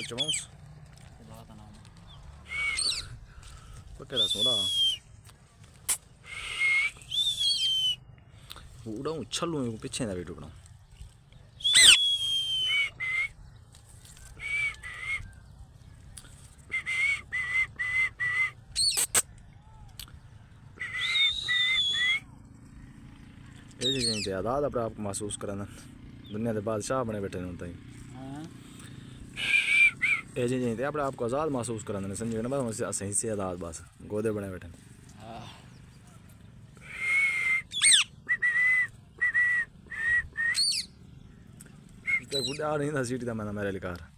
चमाऊस पकड़ा सोला उड़ा उछलूँ पीछे ना वीडियो बनाऊँ ये चीज़ें तो आज़ाद अपने आप को महसूस कराना दुनिया के बादशाह बने बैठे होता ही ये चीज़ें तो अपने आप को आज़ाद महसूस कराना समझे ना बस सही से आज़ाद बस गोदे बने बैठे बुढ़ा नहीं था सीटी था मैंने मेरे लिकार